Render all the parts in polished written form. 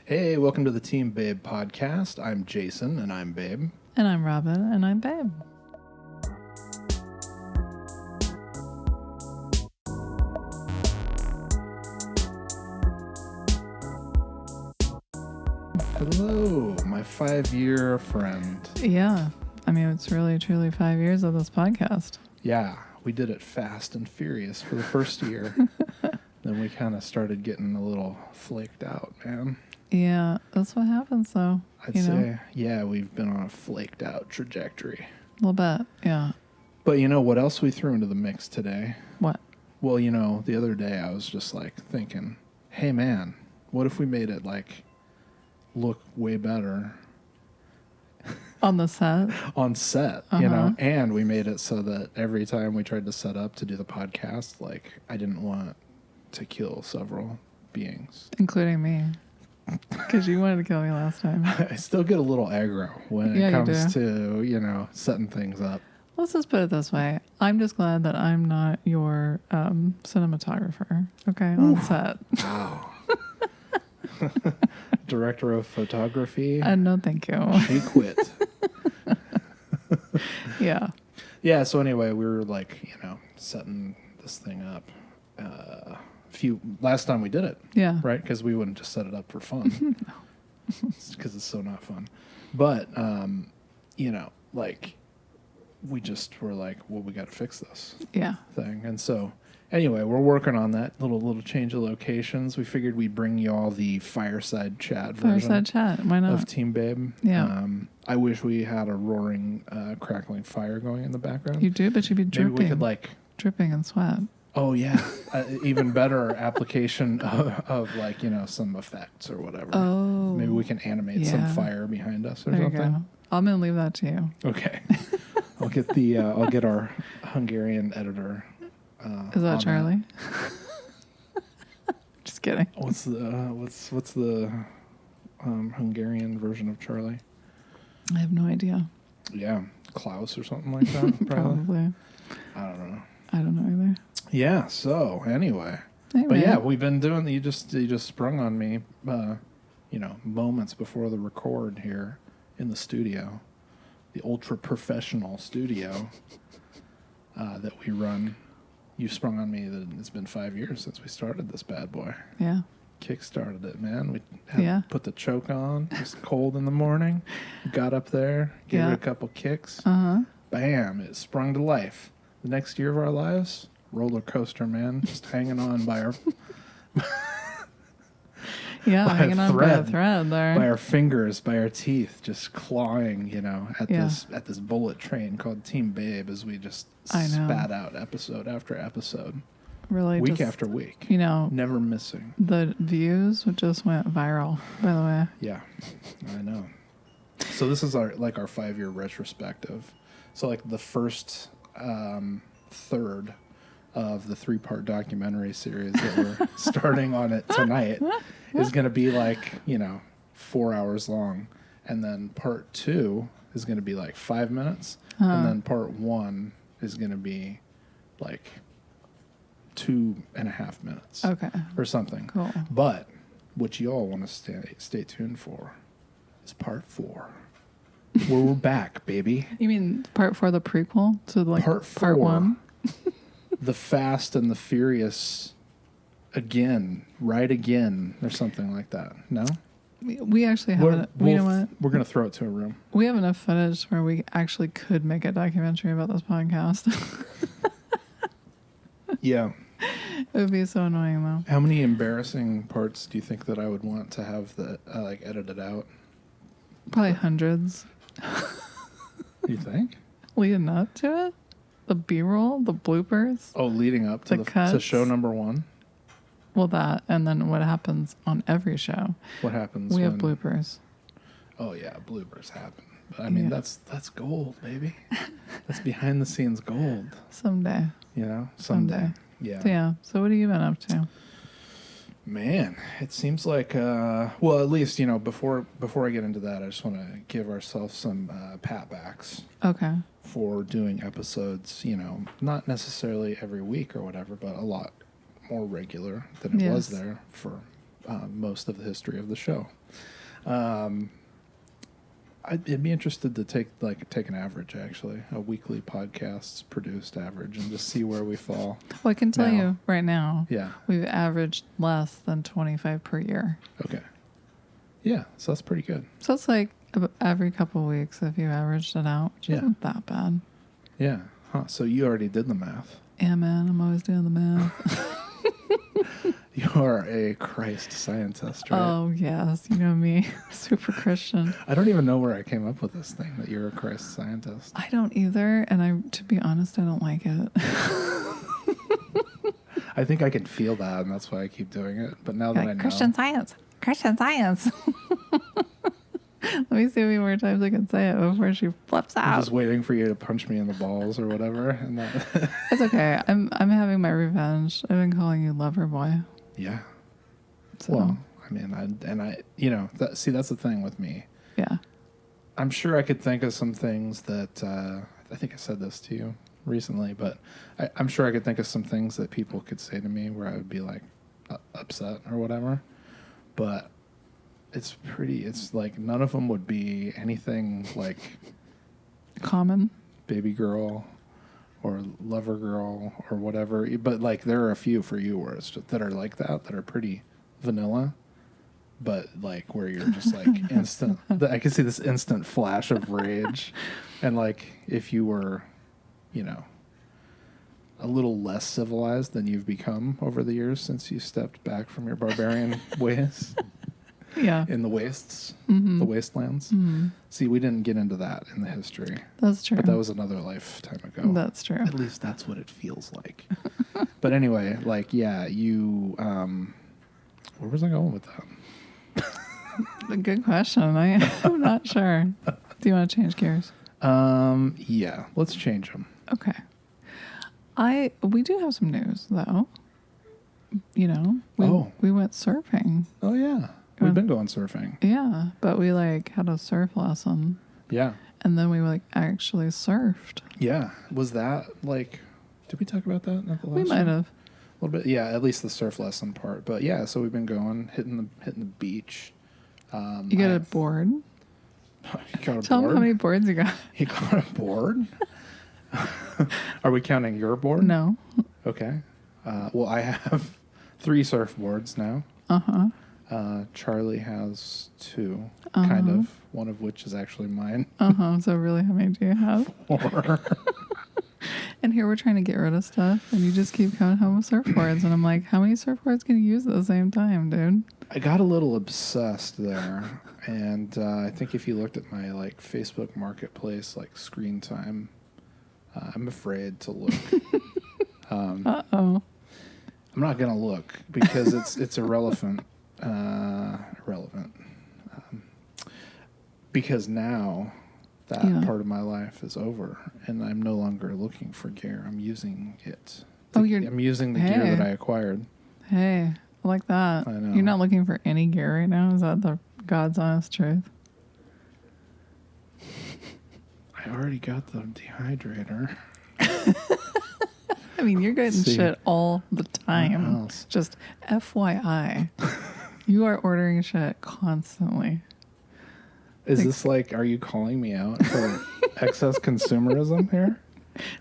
Hey, welcome to the Team Babe podcast. I'm Jason, and I'm Babe. And I'm Robin, and I'm Babe. Hello, my 5-year friend. Yeah. I mean, it's really, truly 5 years of this podcast. Yeah, we did it fast and furious for the first year. Then we kind of started getting a little flaked out, man. Yeah, that's what happens, though. I'd say, yeah, we've been on a flaked out trajectory. A little bit, yeah. But you know what else we threw into the mix today? What? Well, you know, the other day I was just like thinking, hey, man, what if we made it like look way better On the set? on set, you know, and we made it so that every time we tried to set up to do the podcast, like I didn't want to kill several beings. Including me. Because you wanted to kill me last time. I still get a little aggro when it comes to, you know, setting things up. Let's just put it this way. I'm just glad that I'm not your cinematographer, okay, on set. Wow. Director of photography. No, thank you. She quit. Yeah. Yeah, so anyway, we were like, you know, setting this thing up. Last time we did it. Yeah. Right? Because we wouldn't just set it up for fun. Because it's so not fun. But, you know, like, we just were like, well, we got to fix this thing. And so, anyway, we're working on that little change of locations. We figured we'd bring you all the fireside chat version Why not? of Team Babe. Yeah. I wish we had a roaring, crackling fire going in the background. You do, but you'd be dripping. Maybe we could like... Dripping in sweat. Oh, yeah. Even better application of like, you know, some effects or whatever. Oh. Maybe we can animate some fire behind us or there something. You go. I'm going to leave that to you. Okay. I'll get our Hungarian editor. Is that Charlie? Just kidding. What's the Hungarian version of Charlie? I have no idea. Yeah, Klaus or something like that. Probably. I don't know. I don't know either. Yeah. So anyway. But yeah, we've been doing. You just sprung on me. You know, moments before the record here in the studio, the ultra professional studio that we run. You sprung on me that it's been 5 years since we started this bad boy. Yeah. Kick-started it, man. We put the choke on. It was cold in the morning. Got up there, gave it a couple kicks. Bam! It sprung to life. The next year of our lives, roller coaster, man. Just hanging on by our hanging on by a thread there. By our fingers, by our teeth, just clawing, you know, at this bullet train called Team Babe as we just spat out episode after episode. Really, week after week. You know, never missing. The views just went viral, by the way. Yeah, I know. So this is our 5-year retrospective. So like the first third of the 3-part documentary series that we're starting on it tonight is going to be like, you know, 4 hours long. And then part 2 is going to be like 5 minutes. And then part 1 is going to be like 2.5 minutes. Okay. Or something. Cool. But what you all want to stay tuned for is part 4. Where we're back, baby. You mean part 4, the prequel to like part 4, part 1? The Fast and the Furious again, or something like that. No? We actually have you know what? We're going to throw it to a room. We have enough footage where we actually could make a documentary about this podcast. Yeah. It would be so annoying, though. How many embarrassing parts do you think that I would want to have that edited out? Probably hundreds. You think? Leading up to it? The B-roll? The bloopers? Oh, leading up to to show number 1? Well, that, and then what happens on every show. What happens We have bloopers. Oh, yeah, bloopers happen. But, I mean, that's gold, baby. That's behind-the-scenes gold. Someday. You know? Someday. Yeah. So what have you been up to? Man, it seems like, well, at least, you know, before I get into that, I just want to give ourselves some pat backs. Okay. For doing episodes, you know, not necessarily every week or whatever, but a lot more regular than it was there for most of the history of the show. I'd be interested to take an average, actually, a weekly podcasts produced average, and just see where we fall. Well, I can tell you right now, Yeah. we've averaged less than 25 per year. Okay. Yeah, so that's pretty good. So it's like every couple of weeks if you averaged it out, which isn't that bad. Yeah. Huh. So you already did the math. Yeah, man, I'm always doing the math. You are a Christ scientist, right? Oh, yes. You know me. Super Christian. I don't even know where I came up with this thing that you're a Christ scientist. I don't either. And to be honest, I don't like it. I think I can feel that, and that's why I keep doing it. But now that I know. Christian Science. Let me see how many more times I can say it before she flips out. I'm just waiting for you to punch me in the balls or whatever. And that It's okay. I'm having my revenge. I've been calling you lover boy. Yeah. So. Well, I mean, that's the thing with me. Yeah. I'm sure I could think of some things that, I think I said this to you recently, but I'm sure I could think of some things that people could say to me where I would be like upset or whatever. But it's like none of them would be anything like common baby girl or lover girl or whatever. But like there are a few for you where it's just, that are like that are pretty vanilla. But like where you're just like instant, I can see this instant flash of rage. And like if you were, a little less civilized than you've become over the years since you stepped back from your barbarian ways. Yeah. In the wastes, mm-hmm. the wastelands. Mm-hmm. See, we didn't get into that in the history. That's true. But that was another lifetime ago. That's true. At least that's what it feels like. But anyway, like, yeah, you, where was I going with that? A good question. I'm not sure. Do you want to change gears? Yeah, let's change them. Okay. We do have some news though. We went surfing. Oh yeah, we've been going surfing. Yeah, but we had a surf lesson. Yeah. And then we actually surfed. Yeah. Was that did we talk about that? We might have. A little bit. Yeah, at least the surf lesson part. But yeah, so we've been going, hitting the beach. You got a board? Tell them how many boards you got. You got a board? Are we counting your board? No. Okay. Well, I have 3 surfboards now. Uh-huh. Charlie has 2, uh-huh. kind of, one of which is actually mine. Uh-huh. So really, how many do you have? 4. And here we're trying to get rid of stuff, and you just keep coming home with surfboards. And I'm like, how many surfboards can you use at the same time, dude? I got a little obsessed there. And I think if you looked at my Facebook Marketplace, screen time, I'm afraid to look. Uh-oh. I'm not going to look because it's irrelevant. Because now that part of my life is over and I'm no longer looking for gear. I'm using it. I'm using the gear that I acquired. Hey, I like that. I know. You're not looking for any gear right now? Is that the God's honest truth? I already got the dehydrator. I mean, you're getting shit all the time. Just FYI. You are ordering shit constantly. Is this are you calling me out for excess consumerism here?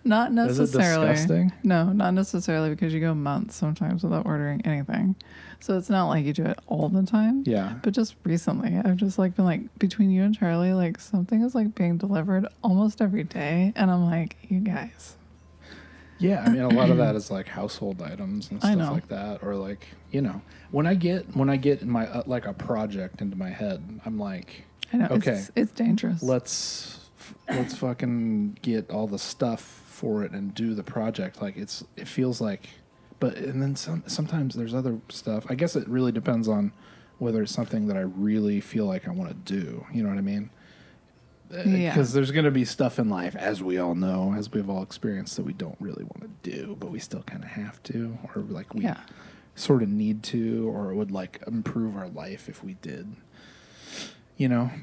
Not necessarily. Is it disgusting? No, not necessarily, because you go months sometimes without ordering anything. So it's not like you do it all the time. Yeah. But just recently, I've just been between you and Charlie, something is being delivered almost every day. And I'm like, you guys. Yeah, I mean, a lot of that is household items and stuff like that, or when I get my a project into my head, I'm like, I know, okay, it's dangerous. Let's fucking get all the stuff for it and do the project. It feels like, and then sometimes there's other stuff. I guess it really depends on whether it's something that I really feel like I want to do. You know what I mean? Because there's going to be stuff in life, as we all know, as we've all experienced, that we don't really want to do, but we still kind of have to, or we sort of need to, or it would improve our life if we did.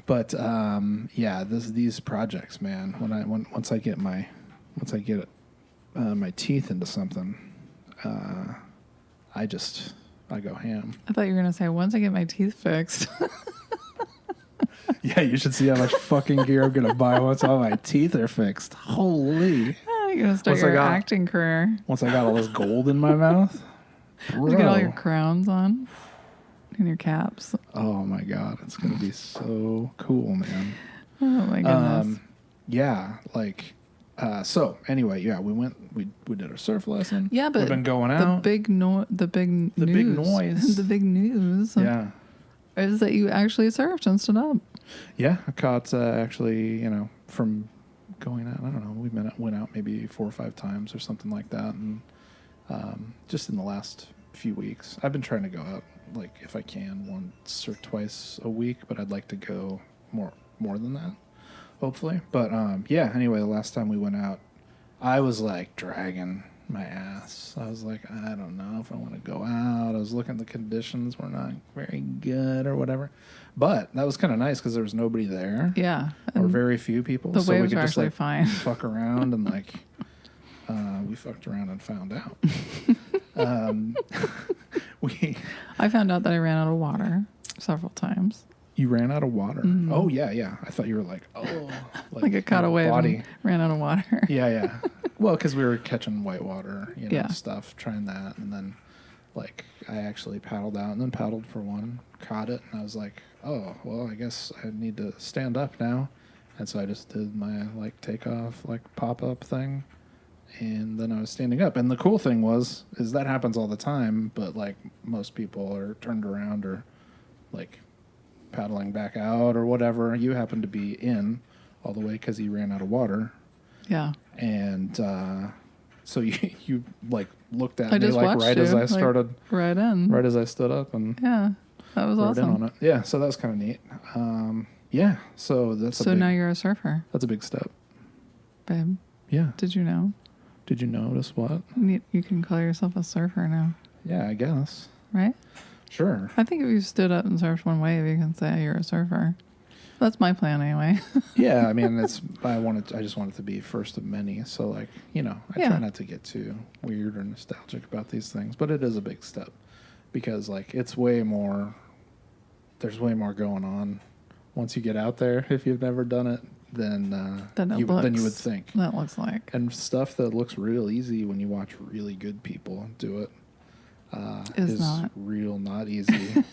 But these projects, man. Once I get my teeth into something, I I go ham. I thought you were going to say, once I get my teeth fixed. Yeah, you should see how much fucking gear I'm going to buy once all my teeth are fixed. Holy. You're going to start your acting career. Once I got all this gold in my mouth. Bro. You get all your crowns on and your caps. Oh my God. It's going to be so cool, man. Oh my goodness. Yeah, like, so anyway, yeah, we did our surf lesson. Yeah, but we've been going out. The big noise. The big noise. The big news. Yeah. Is that you actually surfed and stood up. Yeah, I caught actually, from going out, I don't know, we went out maybe 4 or 5 times or something like that. And just in the last few weeks, I've been trying to go out, like, if I can, once or twice a week, but I'd like to go more than that, hopefully. But yeah, anyway, the last time we went out, I was like dragging my ass. I was like, I don't know if I want to go out. I was looking, the conditions were not very good or whatever. But that was kind of nice because there was nobody there. Yeah. Or very few people. The so waves we could were just actually like fine. fuck around and like we fucked around and found out. I found out that I ran out of water several times. You ran out of water. Mm-hmm. Oh yeah. I thought you were like, oh, like it caught a wave and ran out of water. Yeah. Well, because we were catching whitewater, yeah. stuff, trying that, and then like I actually paddled out and then paddled for one, caught it, and I was like, oh, well, I guess I need to stand up now, and so I just did my like takeoff, like pop up thing, and then I was standing up, and the cool thing is that happens all the time, but like most people are turned around or like paddling back out or whatever. You happen to be in all the way because you ran out of water. Yeah. And so you like looked at me just like right as I started, right as I stood up, and yeah, that was awesome. In on it. Yeah, so that was kind of neat. Yeah, so now you're a surfer. That's a big step, babe. Yeah. Did you know? Did you notice what? You can call yourself a surfer now. Yeah, I guess. Right? Sure. I think if you stood up and surfed one wave, you can say you're a surfer. That's my plan anyway. Yeah, I mean, I just want it to be first of many. So like, I try not to get too weird or nostalgic about these things, but it is a big step because like there's way more going on once you get out there. If you've never done it, then you would think. That looks like. And stuff that looks real easy when you watch really good people do it is not easy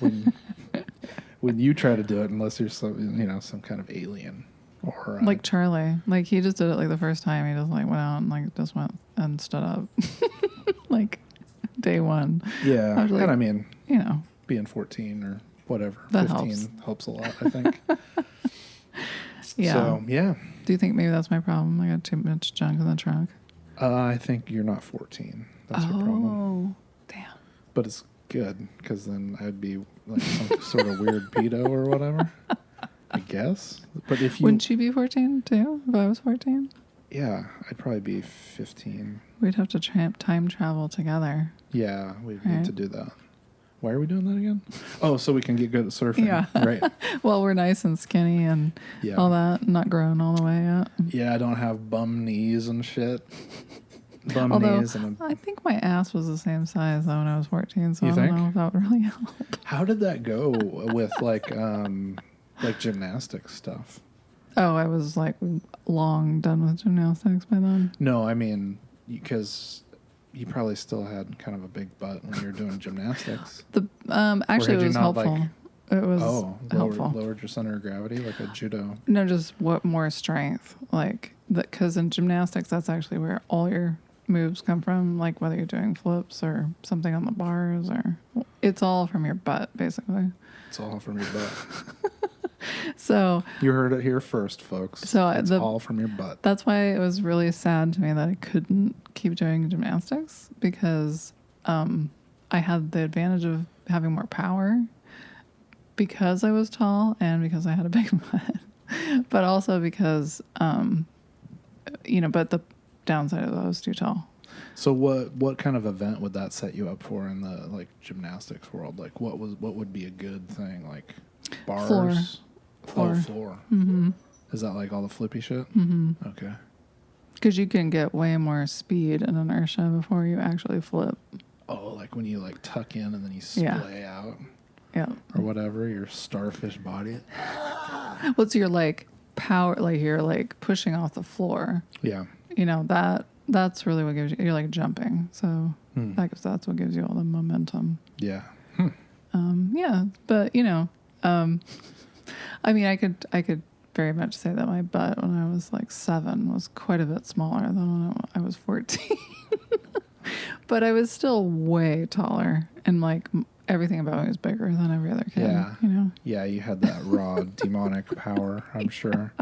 when you try to do it, unless you're some kind of alien or like Charlie. Like he just did it like the first time. He just like went out and like just went and stood up like day one. Yeah, I was like, and I mean, being 14 or whatever, that 15 helps a lot, I think. Yeah. So yeah. Do you think maybe that's my problem? I got too much junk in the trunk. I think you're not 14. That's your problem. Oh, damn. But it's good because then I'd be like some sort of weird pedo or whatever, I guess. But if you wouldn't you be 14 too? If I was 14, yeah, I'd probably be 15. We'd have to time travel together. Yeah, we need to do that. Why are we doing that again? Oh, so we can get good at surfing. Yeah, right. Well, we're nice and skinny and all that, not grown all the way yet. Yeah, I don't have bum knees and shit. Although, I think my ass was the same size though when I was 14, so I don't know if that would really help. How did that go with like gymnastics stuff? Oh, I was like long done with gymnastics by then. No, I mean, because you probably still had kind of a big butt when you were doing gymnastics. Actually, it was helpful. It was helpful. Lowered your center of gravity like a judo. No, just more strength, like that. Because in gymnastics, that's actually where all your moves come from. Like whether you're doing flips or something on the bars, it's all from your butt, basically. It's all from your butt. So you heard it here first, folks. So it's all from your butt. That's why it was really sad to me that I couldn't keep doing gymnastics because I had the advantage of having more power because I was tall and because I had a big butt, but also because but the downside of that was too tall. So what kind of event would that set you up for in the like gymnastics world? Like what would be a good thing? Like bars? Floor. Oh, floor. Mm-hmm. Is that like all the flippy shit? Mm-hmm. Okay. Because you can get way more speed and inertia before you actually flip. Oh, like when you like tuck in and then you Yeah. splay out Yeah. or whatever, your starfish body. What's your like power? Like you're like pushing off the floor. Yeah. You know, that's really what gives you, you're like jumping. So that's what gives you all the momentum. Yeah. Yeah. But you know, I mean, I could very much say that my butt when I was like 7 was quite a bit smaller than when I was 14. But I was still way taller, and like everything about me was bigger than every other kid. Yeah. You know. Yeah, you had that raw demonic power, I'm sure.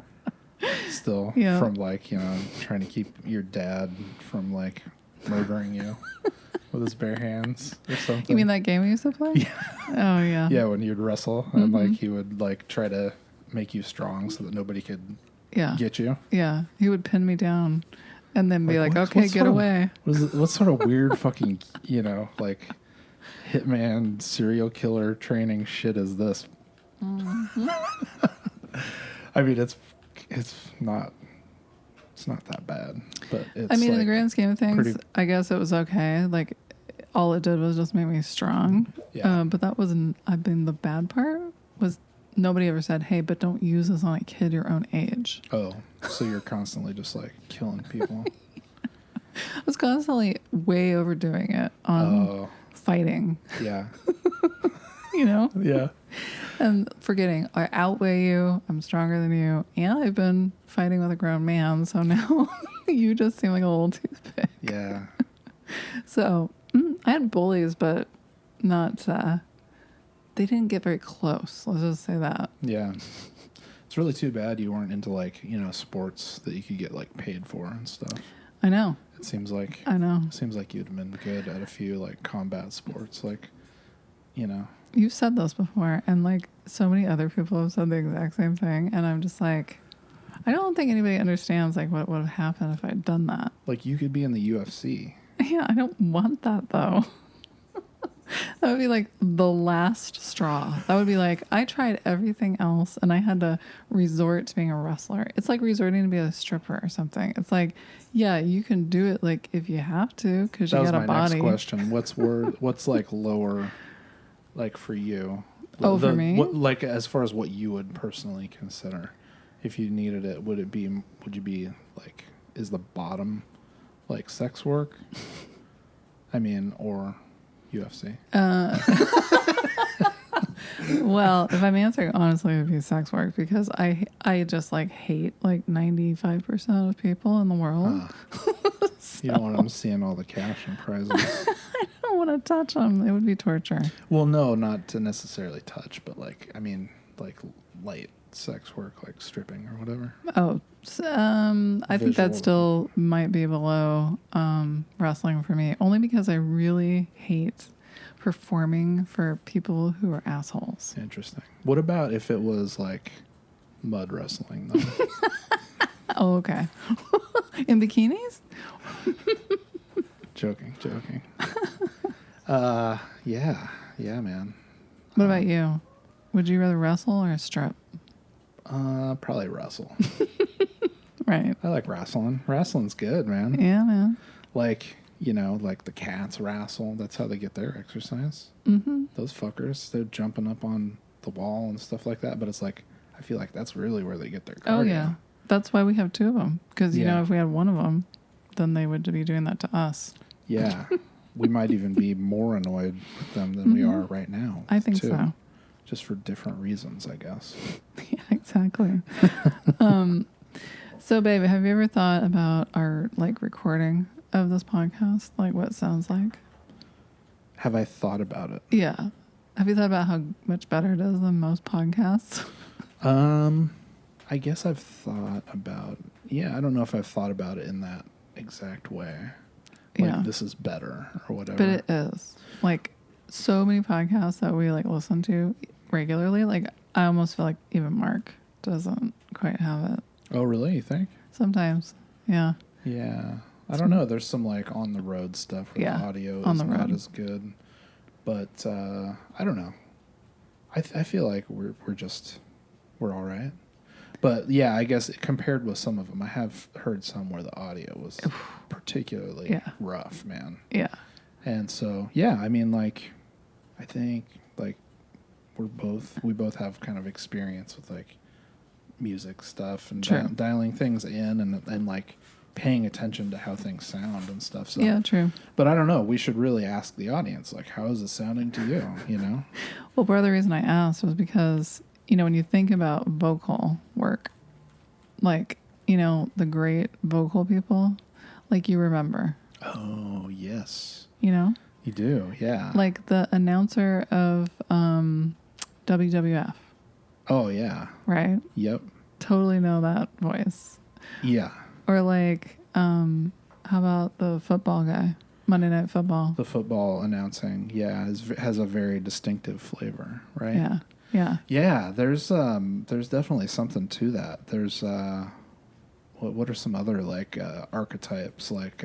Still Yeah. from like, you know, trying to keep your dad from like murdering you with his bare hands or something. You mean that game we used to play? Yeah. Oh yeah. Yeah, when you'd wrestle and like he would like try to make you strong so that nobody could Yeah. get you. Yeah. He would pin me down and then be like, what okay, get sort of- away. What sort of weird fucking, you know, like hitman serial killer training shit is this? Mm-hmm. I mean, it's not that bad, but it's I mean, in like the grand scheme of things, pretty- I guess it was okay. Like, all it did was just make me strong. Yeah. But that wasn't, I mean, the bad part was nobody ever said, hey, but don't use this on a kid your own age. Oh, so you're constantly just like killing people. I was constantly way overdoing it on Oh, fighting, yeah. you know? Yeah. And forgetting, I outweigh you, I'm stronger than you, and I've been fighting with a grown man, so now you just seem like a little toothpick. Yeah. So, I had bullies, but not, they didn't get very close. Let's just say that. Yeah. It's really too bad you weren't into like, you know, sports that you could get like paid for and stuff. I know. It seems like you'd have been good at a few like combat sports, like, you know. You've said this before, and like so many other people have said the exact same thing, and I'm just like, I don't think anybody understands like what would have happened if I'd done that. Like you could be in the UFC. Yeah, I don't want that though. That would be like the last straw. That would be like, I tried everything else and I had to resort to being a wrestler. It's like resorting to be a stripper or something. It's like, yeah, you can do it like if you have to because you got a body. That was my next question. What's like lower, like for you? Oh, for me? What, like as far as what you would personally consider, if you needed it, would you be like, is the bottom like sex work? I mean, or UFC. Well, if I'm answering honestly, it would be sex work because I just like hate like 95% of people in the world. You don't want them seeing all the cash and prizes. I don't want to touch them. It would be torture. Well, no, not to necessarily touch, but like, I mean, like light sex work, like stripping or whatever. Oh, I think that Visual. still might be below wrestling for me, only because I really hate performing for people who are assholes. Interesting. What about if it was like mud wrestling though? Oh, okay. In bikinis? Joking. Yeah, man. What about you? Would you rather wrestle or strip? Probably wrestle. Right. I like wrestling. Wrestling's good, man. Yeah, man. Like, you know, like the cats wrestle. That's how they get their exercise. Mm-hmm. Those fuckers, they're jumping up on the wall and stuff like that. But it's like, I feel like that's really where they get their cardio. Oh, yeah. That's why we have 2 of them. Because, you Yeah. know, if we had one of them, then they would be doing that to us. Yeah. We might even be more annoyed with them than we are right now. I think too. so. Just for different reasons, I guess. Yeah, exactly. So, babe, have you ever thought about our like recording of this podcast? Like what it sounds like? Have I thought about it? Yeah. Have you thought about how much better it is than most podcasts? I guess I've thought about, I don't know if I've thought about it in that exact way. Like, Yeah. this is better or whatever. But it is. Like so many podcasts that we like listen to regularly. Like I almost feel like even Mark doesn't quite have it. Oh, really? You think? Sometimes. Yeah. Yeah. I don't know. There's some like on the road stuff where the audio on is the not road. as good. But I don't know. I feel like we're all right. But yeah, I guess compared with some of them, I have heard some where the audio was particularly rough, man. Yeah. And so, yeah, I mean, like, I think, like, we both have kind of experience with, like, music stuff and True. dialing things in and, like, paying attention to how things sound and stuff. So, Yeah, true. But I don't know. We should really ask the audience, like, how is it sounding to you, you know? Well, part of the reason I asked was because, you know, when you think about vocal work, like, you know, the great vocal people, like you remember. Oh, yes. You know? You do, yeah. Like the announcer of WWF. Oh, yeah. Right? Yep. Totally know that voice. Yeah. Or like, how about the football guy? Monday Night Football. The football announcing, yeah, has a very distinctive flavor, right? Yeah. Yeah. Yeah, there's definitely something to that. There's what are some other like archetypes like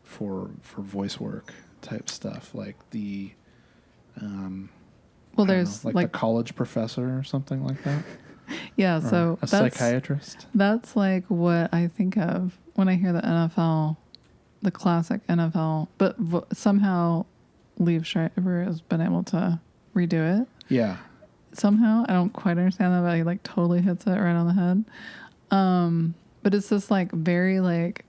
for voice work type stuff, like the well, there's like the college professor or something like that. Yeah, Or so a psychiatrist. That's like what I think of when I hear the NFL, the classic NFL, but somehow Liev Schreiber has been able to redo it. Yeah. Somehow, I don't quite understand that, but he like totally hits it right on the head. But it's just like very like,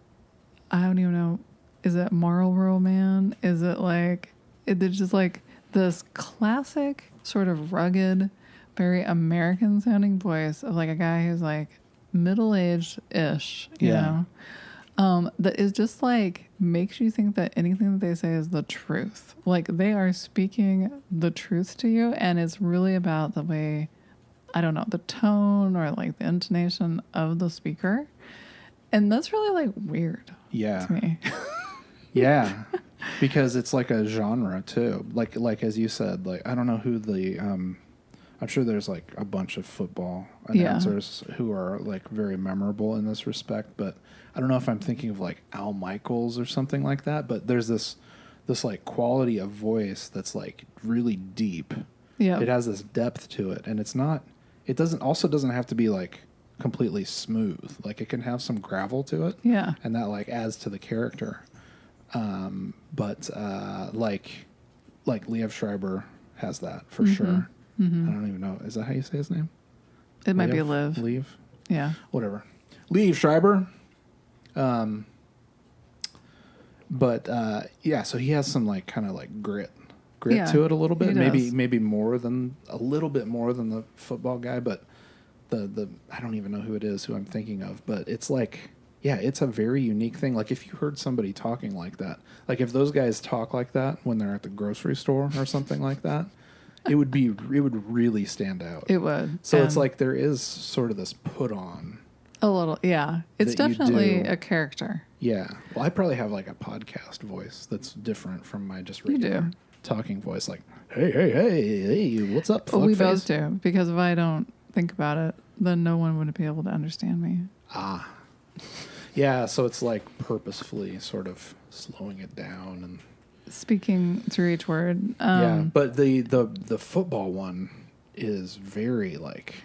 I don't even know, is it Marlboro Man? Is it like, it's just like this classic sort of rugged, very American sounding voice of like a guy who's like middle-aged-ish, you know? That is just like makes you think that anything that they say is the truth. Like they are speaking the truth to you, and it's really about the way, I don't know, the tone or like the intonation of the speaker. And that's really like weird to me. Yeah. Because it's like a genre too. Like as you said, like I don't know who the I'm sure there's like a bunch of football announcers who are like very memorable in this respect, but I don't know if I'm thinking of like Al Michaels or something like that, but there's this like quality of voice that's like really deep. Yeah. It has this depth to it, and it doesn't have to be like completely smooth. Like it can have some gravel to it. Yeah. And that like adds to the character. But like Liev Schreiber has that for sure. Mm-hmm. I don't even know. Is that how you say his name? It might be Liev. Liev? Yeah. Whatever. Liev Schreiber. But yeah, so he has some like kind of like grit to it a little bit. Maybe a little bit more than the football guy, but the I don't even know who it is who I'm thinking of, but it's like, yeah, it's a very unique thing. Like if you heard somebody talking like that, like if those guys talk like that when they're at the grocery store or something like that, it would really stand out. It would. So it's like there is sort of this put on. A little, yeah. It's definitely a character. Yeah. Well, I probably have like a podcast voice that's different from my just regular talking voice. Like, hey, what's up? Well, we both do, because if I don't think about it, then no one would be able to understand me. Ah. Yeah, so it's like purposefully sort of slowing it down and speaking through each word. Yeah, but the football one is very like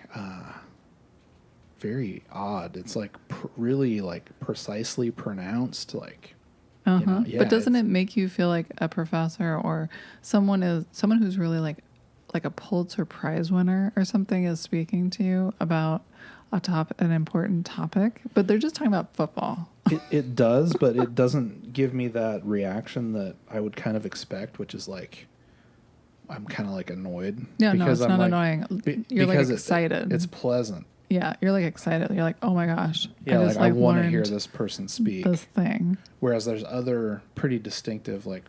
very odd. It's like really like precisely pronounced, like. You know, but doesn't it make you feel like a professor or someone who's really like a Pulitzer Prize winner or something is speaking to you about an important topic, but they're just talking about football. It does, but it doesn't give me that reaction that I would kind of expect, which is like I'm kind of like annoyed. No, it's not annoying. You're like excited. It's pleasant. Yeah, you're like excited. You're like, oh my gosh. Yeah, I want to hear this person speak. This thing. Whereas there's other pretty distinctive like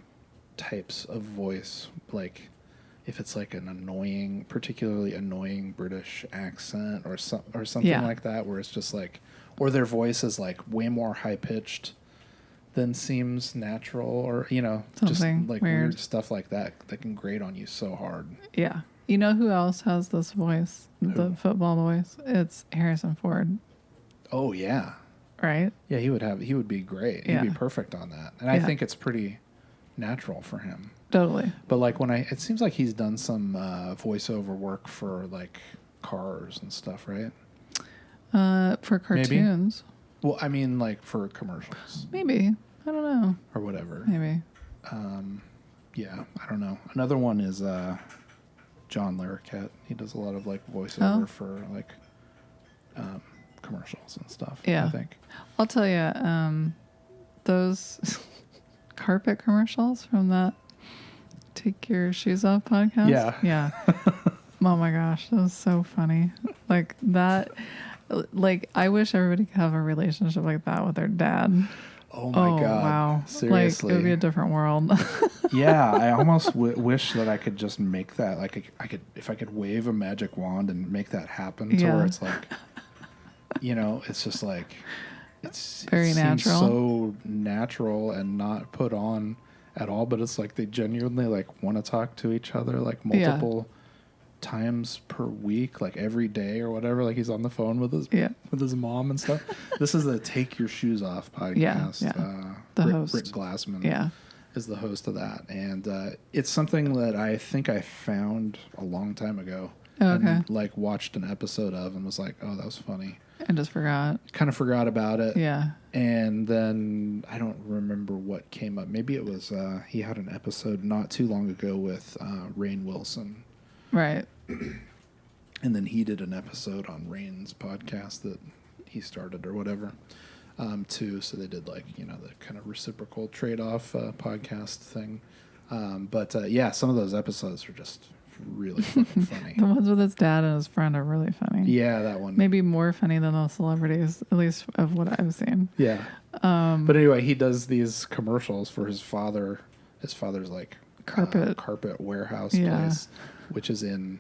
types of voice, like if it's like an particularly annoying British accent or something like that, where it's just like, or their voice is like way more high pitched than seems natural, or something just like weird stuff like that can grate on you so hard. Yeah. You know who else has this voice? The football voice? It's Harrison Ford. Oh yeah. Right? Yeah, he would be great. He'd be perfect on that. And I think it's pretty natural for him. Totally. But like it seems like he's done some voiceover work for like cars and stuff, right? For cartoons. Maybe. Well, I mean like for commercials. Maybe. I don't know. Or whatever. Maybe. Yeah, I don't know. Another one is John Larroquette. He does a lot of like voiceover for like commercials and stuff. Yeah. I think. I'll tell you, those carpet commercials from that Take Your Shoes Off podcast. Yeah. Yeah. Oh my gosh, that was so funny. Like that, like I wish everybody could have a relationship like that with their dad. Oh my God. Wow. Seriously. Like it would be a different world. Yeah, I almost wish that I could just make that. Like I could, if I could wave a magic wand and make that happen to where it's like, it's just like, it's very it seems natural. so natural and not put on at all. But it's like they genuinely like want to talk to each other like multiple times per week, like every day or whatever. Like he's on the phone with his mom and stuff. This is the Take Your Shoes Off podcast. The Rick, host. Rick Glassman is the host of that, and it's something that I think I found a long time ago. And like watched an episode of and was like, oh, that was funny. And just forgot. Kind of forgot about it. Yeah. And then I don't remember what came up. Maybe it was he had an episode not too long ago with Rainn Wilson. Right. And then he did an episode on Rain's podcast that he started or whatever, too. So they did like, the kind of reciprocal trade-off podcast thing. But some of those episodes are just really fucking funny. The ones with his dad and his friend are really funny. Yeah, that one. Maybe more funny than the celebrities, at least of what I've seen. Yeah. But anyway, he does these commercials for his father. His father's like carpet warehouse place, which is in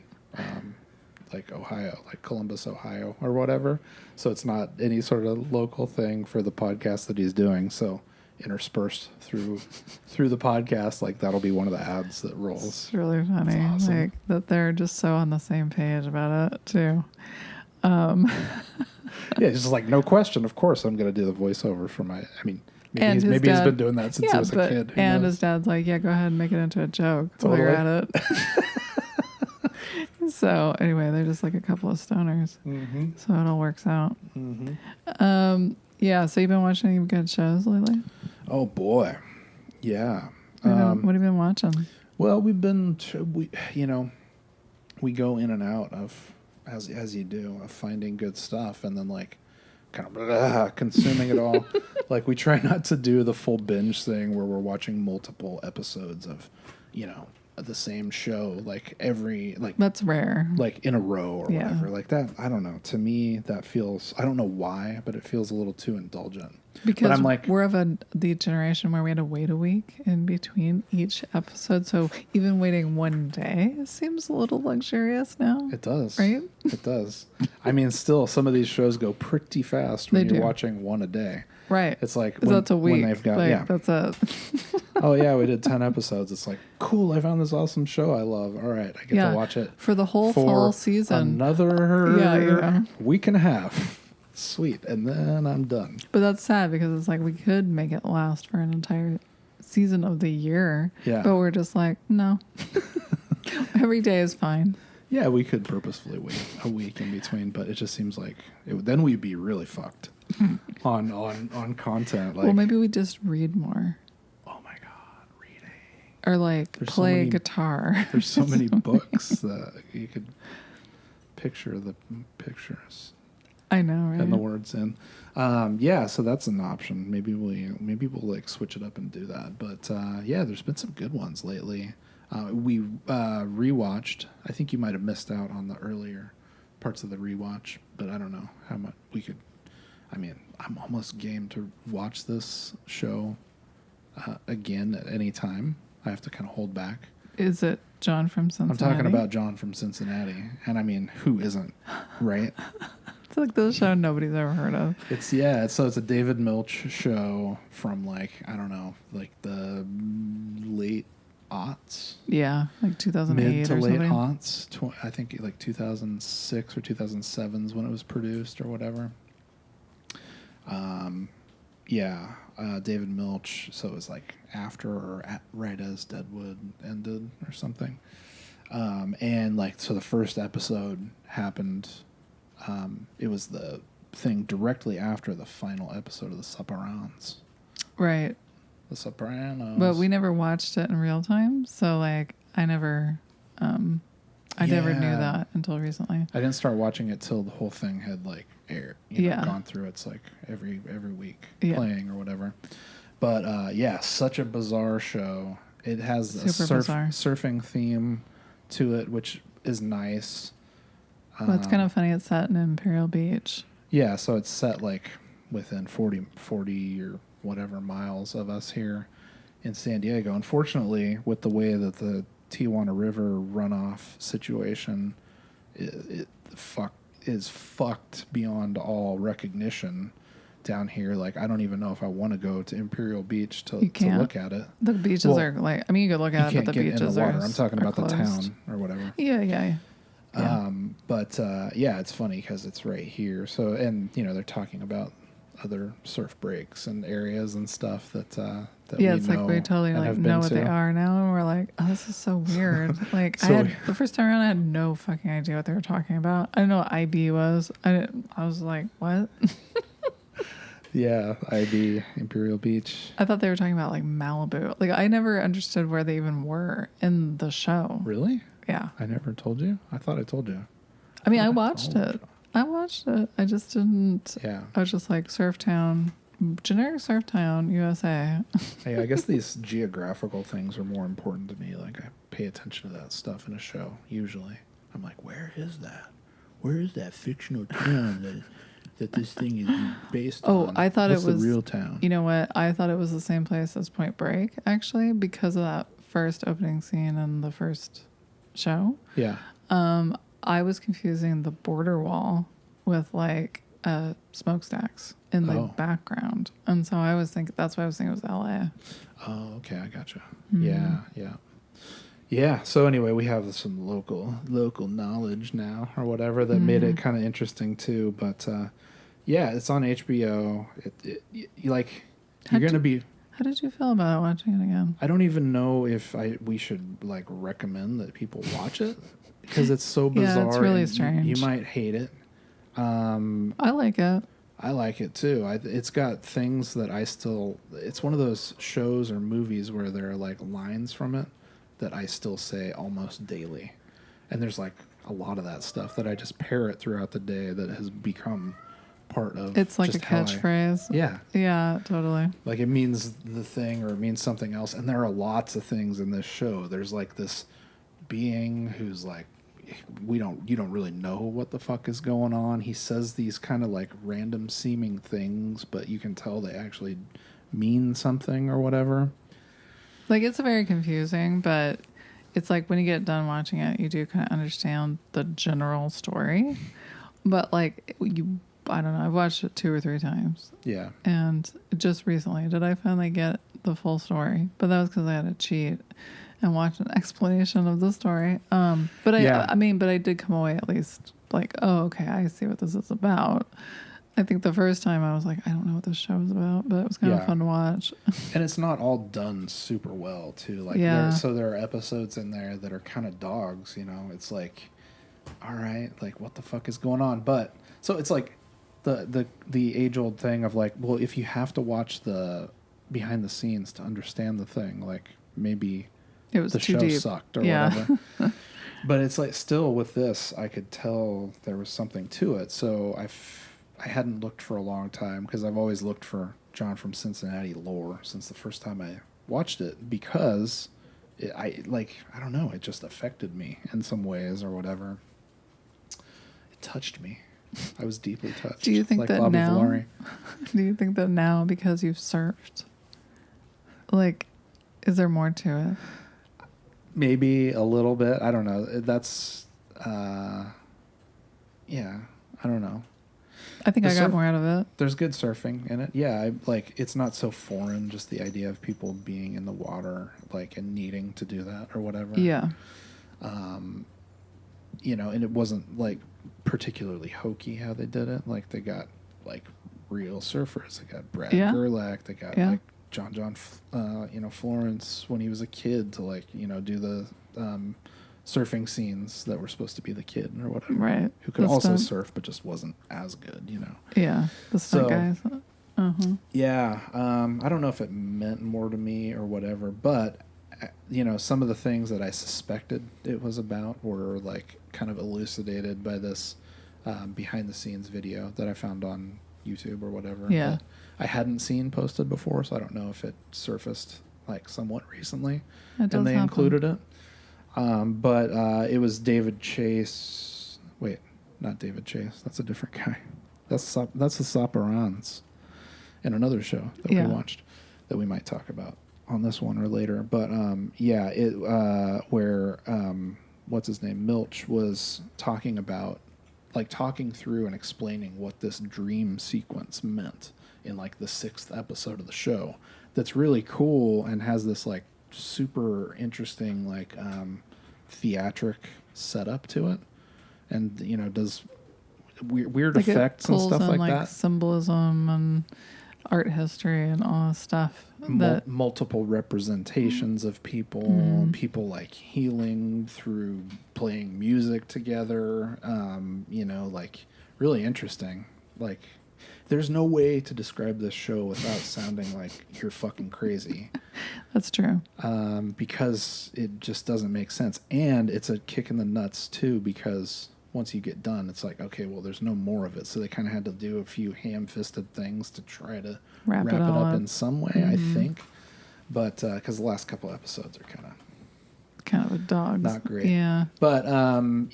like Ohio, like Columbus, Ohio or whatever. So it's not any sort of local thing for the podcast that he's doing. So interspersed through the podcast, like that'll be one of the ads that rolls. It's really funny. It's awesome. Like that they're just so on the same page about it too. Yeah, it's just like no question. Of course, I'm going to do the voiceover for my. I mean, maybe he's been doing that since he was a kid. Who knows? His dad's like, yeah, go ahead and make it into a joke while you're at it. So anyway, they're just like a couple of stoners. Mm-hmm. So it all works out. Mm-hmm. Yeah. So you've been watching any good shows lately? Oh boy, yeah. What have you been watching? Well, we go in and out of as you do of finding good stuff, and then like kind of consuming it all. Like we try not to do the full binge thing where we're watching multiple episodes of, the same show like that's rare, like in a row or whatever like that. I don't know, to me that feels, I don't know why, but it feels a little too indulgent because I'm like, we're of the generation where we had to wait a week in between each episode, so even waiting one day seems a little luxurious now. It does, right? It does. I mean, still some of these shows go pretty fast when you're watching one a day. Right. It's like that's a week. When they've got, that's it. Oh yeah, we did 10 episodes. It's like, cool, I found this awesome show I love. All right, I get to watch it for the whole fall season. Another week and a half. Sweet. And then I'm done. But that's sad because it's like we could make it last for an entire season of the year. Yeah. But we're just like, no. Every day is fine. Yeah, we could purposefully wait a week in between, but it just seems like then we'd be really fucked on content. Like, well, maybe we just read more. Oh my God, reading. Or like play guitar. There's so many books that you could picture the pictures. I know, right? And the words in. So that's an option. Maybe we'll like switch it up and do that. But there's been some good ones lately. We rewatched. I think you might have missed out on the earlier parts of the rewatch, but I don't know how much we could. I mean, I'm almost game to watch this show again at any time. I have to kind of hold back. Is it John from Cincinnati? I'm talking about John from Cincinnati, and I mean, who isn't, right? It's like the show nobody's ever heard of. It's a David Milch show from like, I don't know, like the late aughts. Yeah, like 2008 mid to or late something. aughts. I think like 2006 or 2007 is when it was produced or whatever. David Milch. So it was like after or right as Deadwood ended or something. And like, so the first episode happened. It was the thing directly after the final episode of the Supperons. Right. The Sopranos. But we never watched it in real time, so like I never never knew that until recently. I didn't start watching it till the whole thing had like aired, gone through. It's like every week playing or whatever. But such a bizarre show. It has a surfing theme to it, which is nice. Well, it's kind of funny. It's set in Imperial Beach. Yeah, so it's set like within 40 or whatever miles of us here in San Diego. Unfortunately, with the way that the Tijuana River runoff situation is fucked beyond all recognition down here. Like, I don't even know if I want to go to Imperial Beach to look at it. The beaches are like, I mean, you could look at it, but the beaches are I'm talking about closed. The town or whatever. Yeah. It's funny because it's right here. So, and they're talking about other surf breaks and areas and stuff that it's like we totally like know what they are now, and we're like, oh, this is so weird. Like, the first time around, I had no fucking idea what they were talking about. I didn't know what IB was. I was like, what? Yeah, IB, Imperial Beach. I thought they were talking about like Malibu. Like, I never understood where they even were in the show. Really? Yeah. I never told you? I thought I told you. I mean, I watched it. I just didn't. Yeah. I was just like, Surf Town, generic Surf Town, USA. Hey, I guess these geographical things are more important to me. Like, I pay attention to that stuff in a show, usually. I'm like, where is that? Where is that fictional town that this thing is based on? I thought What's it was the real town. You know what? I thought it was the same place as Point Break, actually, because of that first opening scene in the first show. Yeah. I was confusing the border wall with like smokestacks in the background, and so I was thinking that's why I was thinking it was LA. Oh, okay, I gotcha. Mm-hmm. Yeah. So anyway, we have some local knowledge now or whatever that made it kind of interesting too. But it's on HBO. You're gonna be. How did you feel about watching it again? I don't even know if we should like recommend that people watch it because it's so bizarre. Yeah, it's really strange. You might hate it. I like it. I like it too. It's got things that it's one of those shows or movies where there are like lines from it that I still say almost daily. And there's like a lot of that stuff that I just parrot throughout the day that has become part of. It's like a catchphrase. Yeah, totally. Like it means the thing or it means something else. And there are lots of things in this show. There's like this being who's like, you don't really know what the fuck is going on. He says these kind of like random seeming things, but you can tell they actually mean something or whatever. Like, it's very confusing, but it's like when you get done watching it, you do kind of understand the general story. But like I don't know, I've watched it 2 or 3 times. Yeah. And just recently did I finally get the full story, but that was because I had to cheat and watch an explanation of the story. But I did come away at least like, oh, okay, I see what this is about. I think the first time I was like, I don't know what this show is about, but it was kind of fun to watch. And it's not all done super well too. Like, there are episodes in there that are kind of dogs. It's like, all right, like what the fuck is going on? But so it's like the age old thing of like, well, if you have to watch the behind the scenes to understand the thing, like maybe it was the too show deep. sucked or whatever. But it's like still with this, I could tell there was something to it. So I hadn't looked for a long time because I've always looked for John from Cincinnati lore since the first time I watched it because I don't know, it just affected me in some ways or whatever. It touched me. I was deeply touched. Do you think like that Bobby now? Valari. Do you think that now because you've surfed, like, is there more to it? Maybe a little bit. I don't know. That's I don't know. I think I got more out of it. There's good surfing in it. Yeah, it's not so foreign, just the idea of people being in the water, like, and needing to do that or whatever. Yeah. And it wasn't, like, particularly hokey how they did it. Like, they got, like, real surfers. They got Brad Gerlach. They got, like, John Florence when he was a kid to, like, do the surfing scenes that were supposed to be the kid or whatever. Right. Who could also surf but just wasn't as good, Yeah. The stunt guys. Yeah, I don't know if it meant more to me or whatever, but some of the things that I suspected it was about were like kind of elucidated by this behind the scenes video that I found on YouTube or whatever. Yeah. That I hadn't seen posted before, so I don't know if it surfaced like somewhat recently, It does and they happen. included it. But it was David Chase. Wait, not David Chase. That's a different guy. That's the Soperans in another show that we watched that we might talk about on this one or later. But where what's his name, Milch, was talking about talking through and explaining what this dream sequence meant in like the 6th episode of the show. That's really cool and has this like super interesting like theatric setup to it, and does weird like effects and stuff like that. Symbolism and art history and all this stuff. Multiple representations of people, people like healing through playing music together. Like really interesting. Like, there's no way to describe this show without sounding like you're fucking crazy. That's true. Because it just doesn't make sense. And it's a kick in the nuts, too, because once you get done, it's like, okay, well, there's no more of it. So they kind of had to do a few ham-fisted things to try to wrap it up in some way, I think. But because the last couple episodes are kind of a dog. Not great. Yeah. But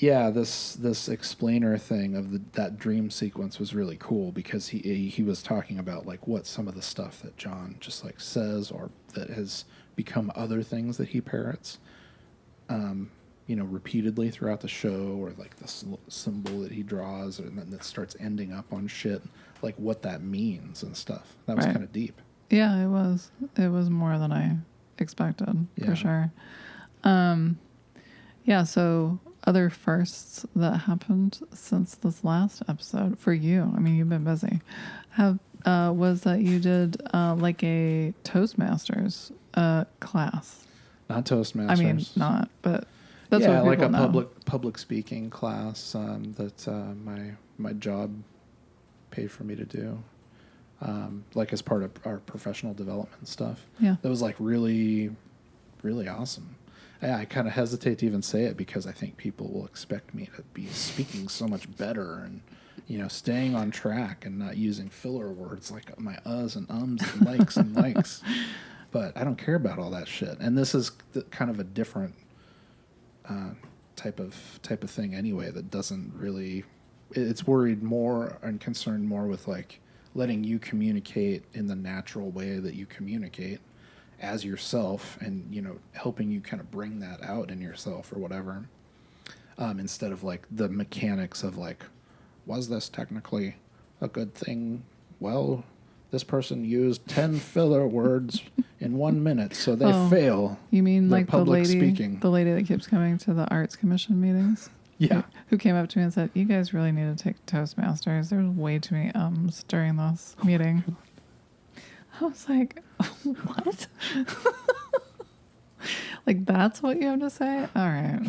this explainer thing of that dream sequence was really cool because he was talking about like what some of the stuff that John just like says or that has become other things that he parrots, repeatedly throughout the show, or like the symbol that he draws and then that starts ending up on shit, like what that means and stuff. That was kind of deep. Yeah, it was. It was more than I expected, for sure. So other firsts that happened since this last episode for you, I mean, you've been busy, was that you did like a Toastmasters class. Not Toastmasters. I mean, not, but that's what like people a know. public speaking class that my job paid for me to do, like as part of our professional development stuff. Yeah, that was like really, really awesome. I kind of hesitate to even say it because I think people will expect me to be speaking so much better and, staying on track and not using filler words like my uhs and ums and likes and likes. But I don't care about all that shit. And this is kind of a different type of thing anyway that doesn't really... It's worried more and concerned more with like letting you communicate in the natural way that you communicate as yourself, and helping you kind of bring that out in yourself or whatever, instead of like the mechanics of like, was this technically a good thing? Well, this person used 10 filler words in 1 minute, so they fail. You mean They're like public the speaking. lady that keeps coming to the Arts Commission meetings? Yeah. Who came up to me and said, "You guys really need to take Toastmasters. There's way too many ums during this meeting." I was like, what? Like, that's what you have to say? All right.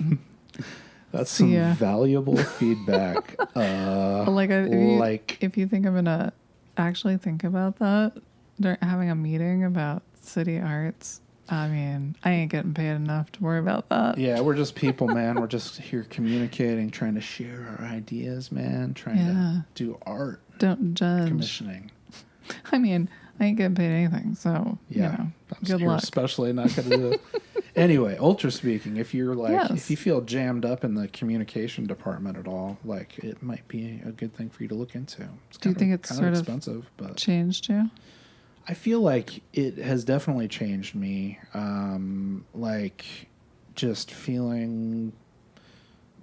That's some valuable feedback. If you think I'm going to actually think about that during having a meeting about city arts, I mean, I ain't getting paid enough to worry about that. Yeah, we're just people, man. We're just here communicating, trying to share our ideas, man. Trying to do art. Don't judge. Commissioning. I mean, I ain't getting paid anything, so, good luck. Especially not going to do it. Anyway, ultra speaking, if you're like, if you feel jammed up in the communication department at all, like it might be a good thing for you to look into. Do you think it's sort of expensive, but changed you? I feel like it has definitely changed me. Like just feeling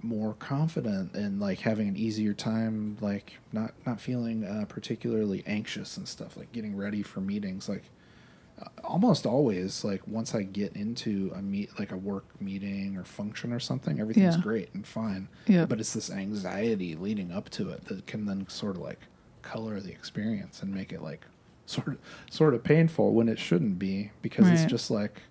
more confident and like having an easier time, like not feeling particularly anxious and stuff, like getting ready for meetings. Like almost always, like once I get into a work meeting or function or something, everything's great and fine. Yeah. But it's this anxiety leading up to it that can then sort of like color the experience and make it like sort of painful when it shouldn't be, because it's just like